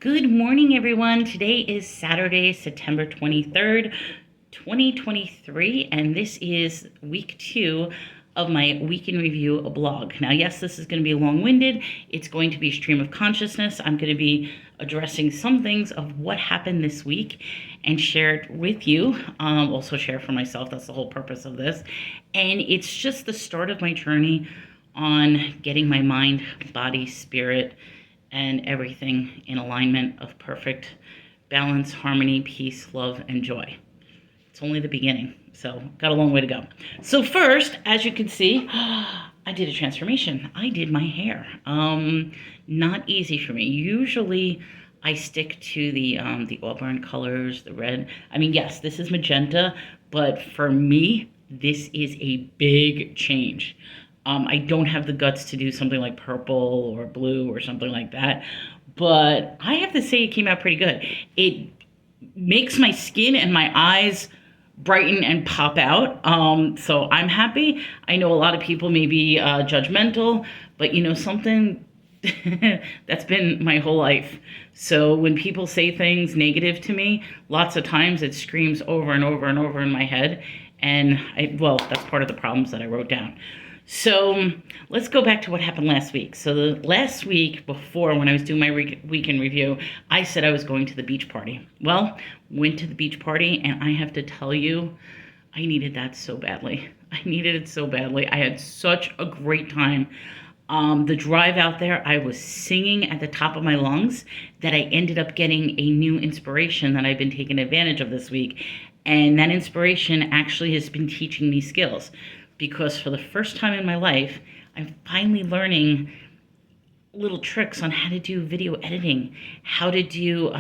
Good morning, everyone. Today is Saturday, September 23rd, 2023, and this is week 2 of my Week in Review blog. Now, yes, this is going to be long-winded. It's going to be stream of consciousness. I'm going to be addressing some things of what happened this week and share it with you. Also share for myself. That's the whole purpose of this. And it's just the start of my journey on getting my mind, body, spirit, and everything in alignment of perfect balance, harmony, peace, love, and joy. It's only the beginning, so got a long way to go. So first, as you can see, I did a transformation. I did my hair. Not easy for me. Usually I stick to the auburn colors, the red. I mean, yes, this is magenta, but for me, this is a big change. I don't have the guts to do something like purple or blue or something like that, but I have to say it came out pretty good. It makes my skin and my eyes brighten and pop out, so I'm happy. I know a lot of people may be judgmental, but you know something, that's been my whole life. So when people say things negative to me, lots of times it screams over and over and over in my head, and that's part of the problems that I wrote down. So let's go back to what happened last week. So the last week before, when I was doing my week in review, I said I was going to the beach party. Well, went to the beach party, and I have to tell you, I needed that so badly. I needed it so badly. I had such a great time. The drive out there, I was singing at the top of my lungs that I ended up getting a new inspiration that I've been taking advantage of this week. And that inspiration actually has been teaching me skills. Because for the first time in my life, I'm finally learning little tricks on how to do video editing, how to do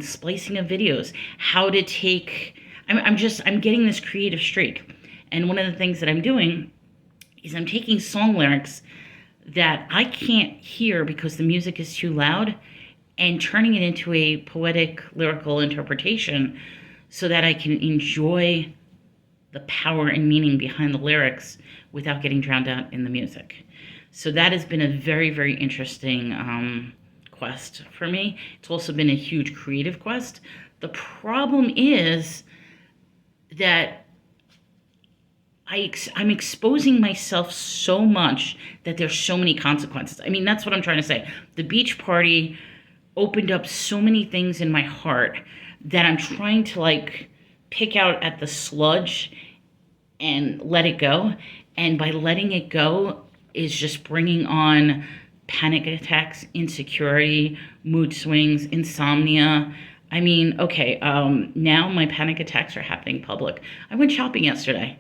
splicing of videos, how to take, I'm getting this creative streak. And one of the things that I'm doing is I'm taking song lyrics that I can't hear because the music is too loud and turning it into a poetic lyrical interpretation so that I can enjoy the power and meaning behind the lyrics without getting drowned out in the music. So that has been a very, very interesting quest for me. It's also been a huge creative quest. The problem is that I'm exposing myself so much that there's so many consequences. I mean, that's what I'm trying to say. The beach party opened up so many things in my heart that I'm trying to pick out at the sludge and let it go. And by letting it go is just bringing on panic attacks, insecurity, mood swings, insomnia. I mean, okay, now my panic attacks are happening public. I went shopping yesterday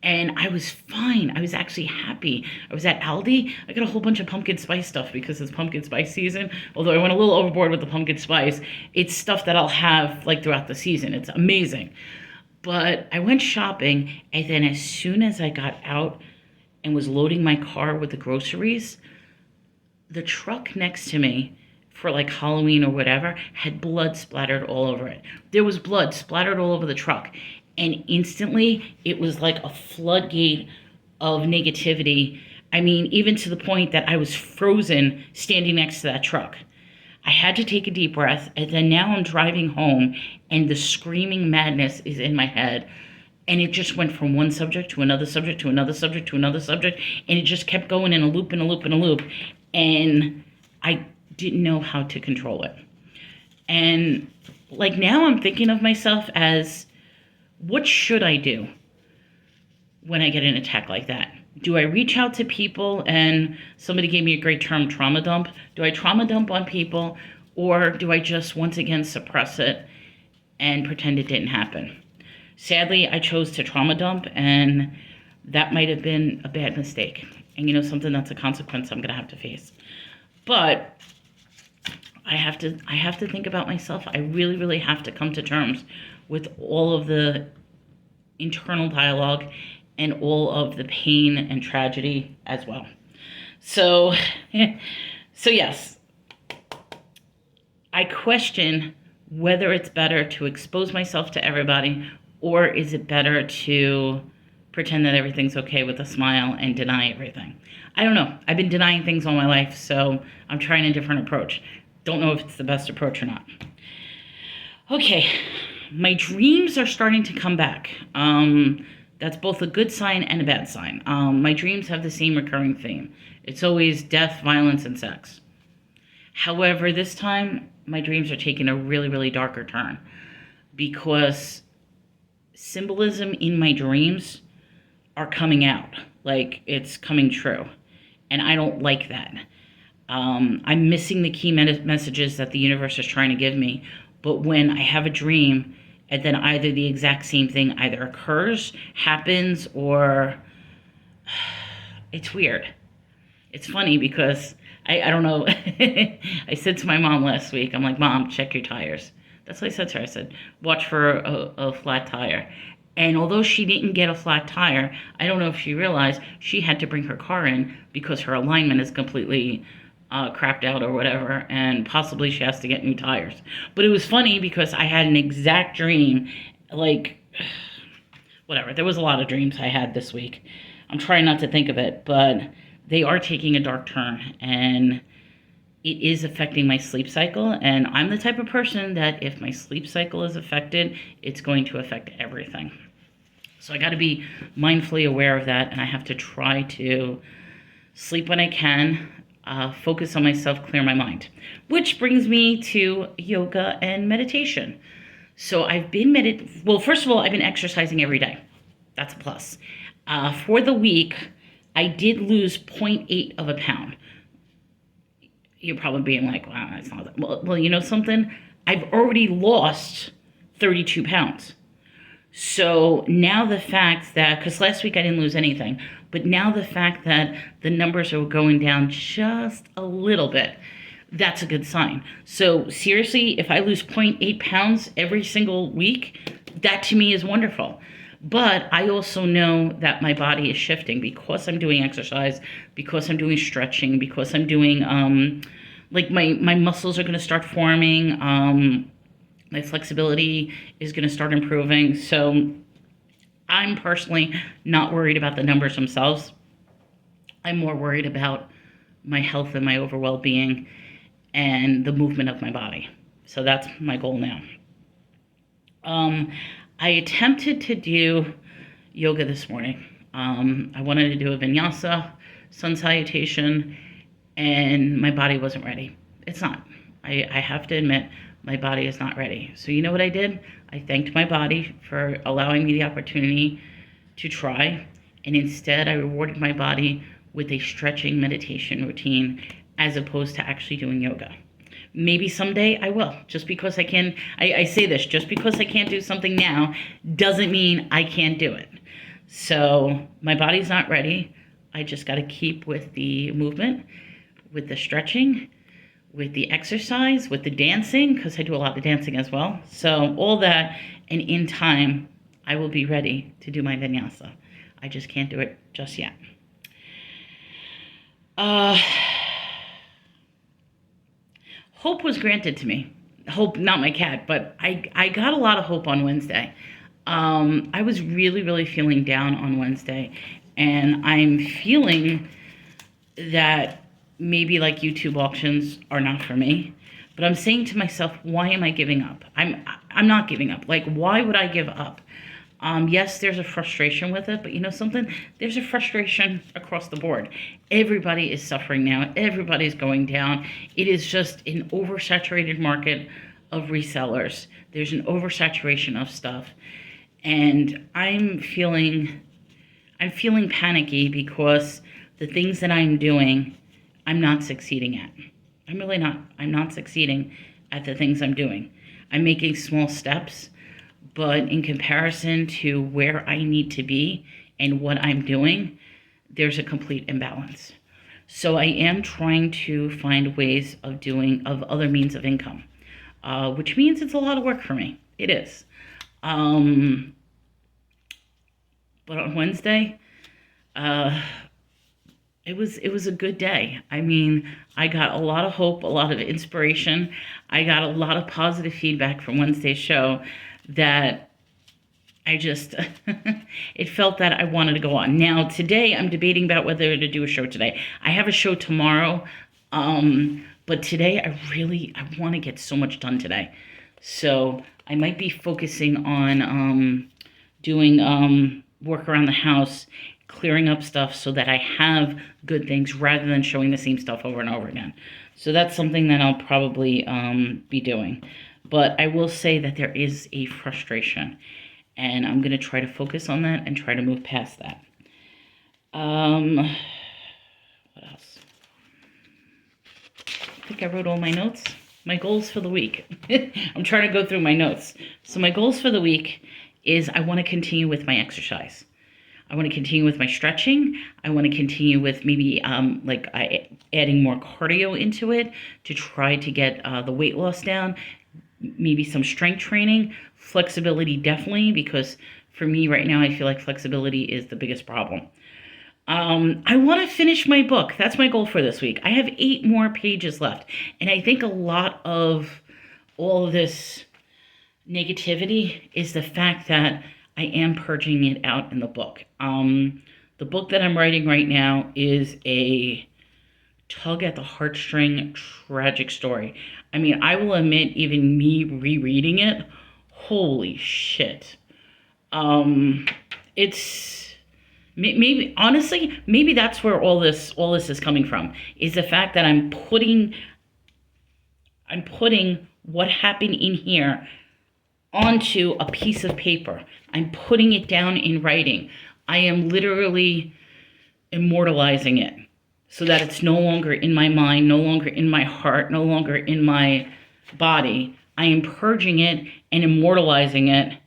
and I was fine. I was actually happy. I was at Aldi. I got a whole bunch of pumpkin spice stuff because it's pumpkin spice season. Although I went a little overboard with the pumpkin spice, it's stuff that I'll have throughout the season. It's amazing. But I went shopping, and then as soon as I got out and was loading my car with the groceries, the truck next to me for Halloween or whatever had blood splattered all over it. There was blood splattered all over the truck. And instantly, it was like a floodgate of negativity. I mean, even to the point that I was frozen standing next to that truck. I had to take a deep breath, and then now I'm driving home, and the screaming madness is in my head. And it just went from one subject to another subject to another subject to another subject, and it just kept going in a loop and a loop and a loop. And I didn't know how to control it. And now I'm thinking of myself as, what should I do when I get an attack like that? Do I reach out to people? And somebody gave me a great term, trauma dump. Do I trauma dump on people, or do I just once again suppress it and pretend it didn't happen? Sadly, I chose to trauma dump, and that might have been a bad mistake. And something, that's a consequence I'm going to have to face. But I have to think about myself. I really, really have to come to terms with all of the internal dialogue and all of the pain and tragedy as well. So yes, I question whether it's better to expose myself to everybody, or is it better to pretend that everything's okay with a smile and deny everything. I don't know. I've been denying things all my life, so I'm trying a different approach. don't know if it's the best approach or not. Okay, my dreams are starting to come back. That's both a good sign and a bad sign. My dreams have the same recurring theme. It's always death, violence, and sex. However, this time, my dreams are taking a really, really darker turn because symbolism in my dreams are coming out. Like, it's coming true. And I don't like that. I'm missing the key messages that the universe is trying to give me. But when I have a dream and then either the exact same thing either occurs, happens, or it's weird. It's funny because I don't know. I said to my mom last week, I'm like, Mom, check your tires. That's what I said to her. I said, watch for a flat tire. And although she didn't get a flat tire, I don't know if she realized she had to bring her car in because her alignment is completely crapped out or whatever, and possibly she has to get new tires. But it was funny because I had an exact dream, like, whatever. There was a lot of dreams I had this week. I'm trying not to think of it, but they are taking a dark turn, and it is affecting my sleep cycle. And I'm the type of person that if my sleep cycle is affected, it's going to affect everything. So I got to be mindfully aware of that, and I have to try to sleep when I can, focus on myself, clear my mind. Which brings me to yoga and meditation. So I've been well, first of all, I've been exercising every day. That's a plus. For the week, I did lose 0.8 of a pound. You're probably being like, wow, that's not that. Well, you know something? I've already lost 32 pounds. So now the fact that, because last week I didn't lose anything, but now the fact that the numbers are going down just a little bit, that's a good sign. So seriously, if I lose 0.8 pounds every single week, that to me is wonderful. But I also know that my body is shifting because I'm doing exercise, because I'm doing stretching, because I'm doing, like my muscles are going to start forming, my flexibility is going to start improving. So I'm personally not worried about the numbers themselves. I'm more worried about my health and my overall well-being and the movement of my body. So that's my goal now. I attempted to do yoga this morning. I wanted to do a vinyasa, sun salutation, and my body wasn't ready. It's not. I have to admit, my body is not ready. So you know what I did? I thanked my body for allowing me the opportunity to try, and instead I rewarded my body with a stretching meditation routine as opposed to actually doing yoga. Maybe someday I will. Just because I say this, just because I can't do something now doesn't mean I can't do it. So my body's not ready. I just got to keep with the movement, with the stretching, with the exercise, with the dancing, because I do a lot of dancing as well. So all that, and in time, I will be ready to do my vinyasa. I just can't do it just yet. Hope was granted to me. Hope, not my cat, but I got a lot of hope on Wednesday. I was really, really feeling down on Wednesday, and I'm feeling that maybe like YouTube auctions are not for me. But I'm saying to myself, why am I giving up? I'm not giving up. Like, why would I give up? Yes, there's a frustration with it, but you know something? There's a frustration across the board. Everybody is suffering now. Everybody's going down. It is just an oversaturated market of resellers. There's an oversaturation of stuff. And I'm feeling panicky because the things that I'm doing, I'm not succeeding at. I'm really not. I'm not succeeding at the things I'm doing. I'm making small steps, but in comparison to where I need to be and what I'm doing, there's a complete imbalance. So I am trying to find ways of other means of income, which means it's a lot of work for me. It is. But on Wednesday, it was a good day. I mean, I got a lot of hope, a lot of inspiration. I got a lot of positive feedback from Wednesday's show that I just, it felt that I wanted to go on. Now, today, I'm debating about whether to do a show today. I have a show tomorrow, but But today I want to get so much done today. So I might be focusing on doing work around the house, clearing up stuff so that I have good things rather than showing the same stuff over and over again. So that's something that I'll probably be doing. But I will say that there is a frustration, and I'm going to try to focus on that and try to move past that. What else? I think I wrote all my notes. My goals for the week. I'm trying to go through my notes. So my goals for the week is I want to continue with my exercise. I want to continue with my stretching. I want to continue with maybe adding more cardio into it to try to get the weight loss down. Maybe some strength training, flexibility definitely, because for me right now I feel like flexibility is the biggest problem. I want to finish my book. That's my goal for this week. I have 8 more pages left, and I think a lot of all of this negativity is the fact that I am purging it out in the book. The book that I'm writing right now is a tug at the heartstring tragic story. I mean, I will admit, even me rereading it, holy shit. It's maybe honestly, maybe that's where all this is coming from, is the fact that I'm putting what happened in here onto a piece of paper. I'm putting it down in writing. I am literally immortalizing it so that it's no longer in my mind, no longer in my heart, no longer in my body. I am purging it and immortalizing it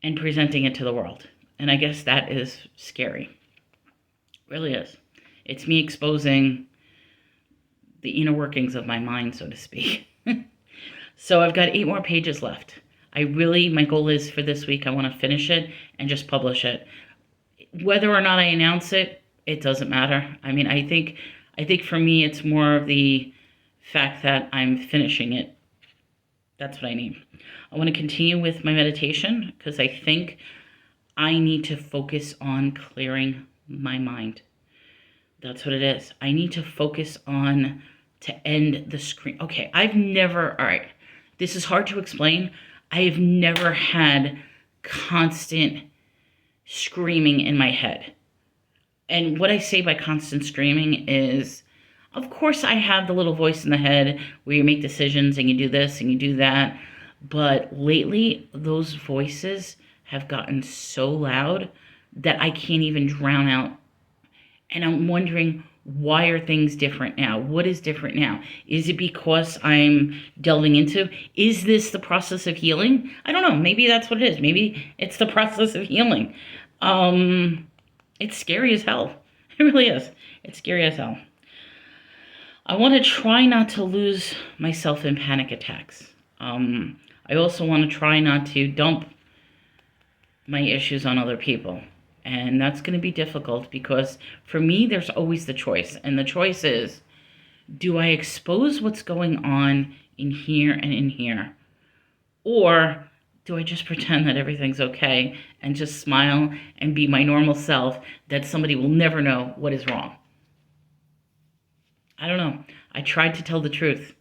and presenting it to the world. And I guess that is scary. It really is. It's me exposing the inner workings of my mind, so to speak. So I've got 8 more pages left. My goal is for this week, I want to finish it and just publish it. Whether or not I announce it, it doesn't matter. I mean, I think for me, it's more of the fact that I'm finishing it. That's what I need. I want to continue with my meditation because I think I need to focus on clearing my mind. That's what it is. I need to focus on to end the screen. Okay, all right, this is hard to explain. I have never had constant screaming in my head. And what I say by constant screaming is, of course I have the little voice in the head where you make decisions and you do this and you do that. But lately, those voices have gotten so loud that I can't even drown out. And I'm wondering, why are things different now? What is different now? Is it because I'm delving into, is this the process of healing? I don't know. Maybe that's what it is. Maybe it's the process of healing. It's scary as hell. It really is. It's scary as hell. I want to try not to lose myself in panic attacks. I also want to try not to dump my issues on other people. And that's going to be difficult because for me, there's always the choice. And the choice is, do I expose what's going on in here and in here? Or do I just pretend that everything's okay and just smile and be my normal self, that somebody will never know what is wrong? I don't know. I tried to tell the truth.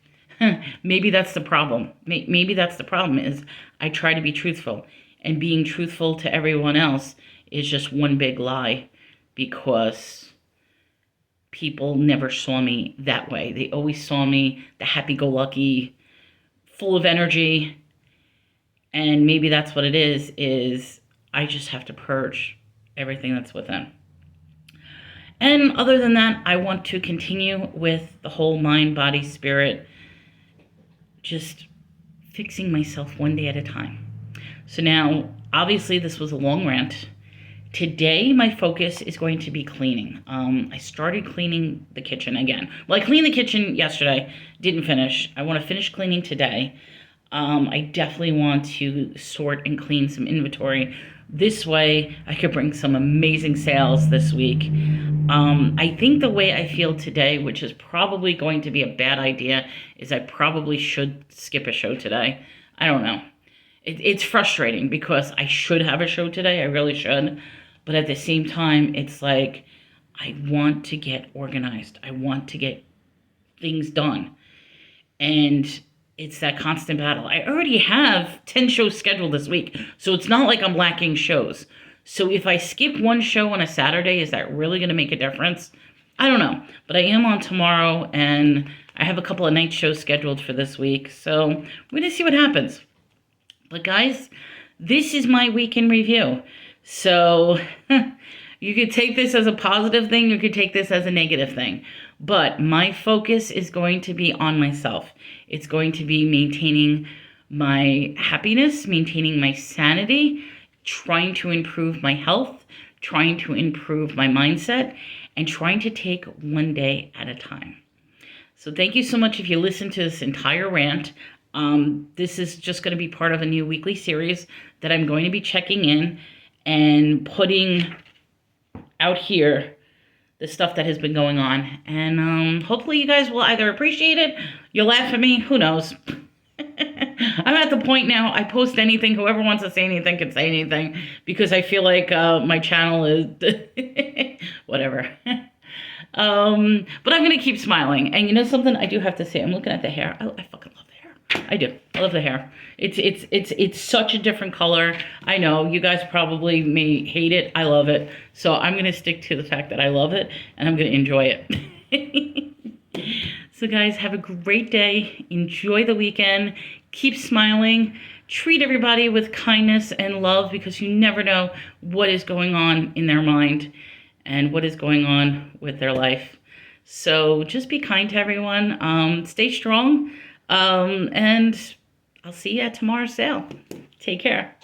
Maybe that's the problem. Maybe that's the problem, is I try to be truthful. And being truthful to everyone else is just one big lie, because people never saw me that way. They always saw me the happy-go-lucky, full of energy. And maybe that's what it is I just have to purge everything that's within. And other than that, I want to continue with the whole mind, body, spirit, just fixing myself one day at a time. So now, obviously, this was a long rant. Today, my focus is going to be cleaning. I started cleaning the kitchen again. Well, I cleaned the kitchen yesterday, didn't finish. I want to finish cleaning today. I definitely want to sort and clean some inventory. This way, I could bring some amazing sales this week. I think the way I feel today, which is probably going to be a bad idea, is I probably should skip a show today. I don't know. It's frustrating because I should have a show today. I really should. But at the same time, it's like I want to get organized. I want to get things done. And it's that constant battle. I already have 10 shows scheduled this week, so it's not like I'm lacking shows. So if I skip one show on a Saturday, is that really going to make a difference? I don't know, but I am on tomorrow, and I have a couple of night shows scheduled for this week, so we're going to see what happens. But guys, this is my week in review. So you could take this as a positive thing, you could take this as a negative thing. But my focus is going to be on myself. It's going to be maintaining my happiness, maintaining my sanity, trying to improve my health, trying to improve my mindset, and trying to take one day at a time. So thank you so much if you listened to this entire rant. This is just going to be part of a new weekly series that I'm going to be checking in and putting out here the stuff that has been going on. And hopefully you guys will either appreciate it, you'll laugh at me, who knows. I'm at the point now, I post anything, whoever wants to say anything can say anything, because I feel like my channel is whatever. But I'm going to keep smiling. And you know something, I do have to say, I'm looking at the hair. I fucking love the hair. I do. I love the hair. It's such a different color. I know you guys probably may hate it. I love it. So I'm going to stick to the fact that I love it, and I'm going to enjoy it. So guys, have a great day. Enjoy the weekend. Keep smiling. Treat everybody with kindness and love, because you never know what is going on in their mind and what is going on with their life. So just be kind to everyone. Stay strong. And I'll see you at tomorrow's sale. Take care.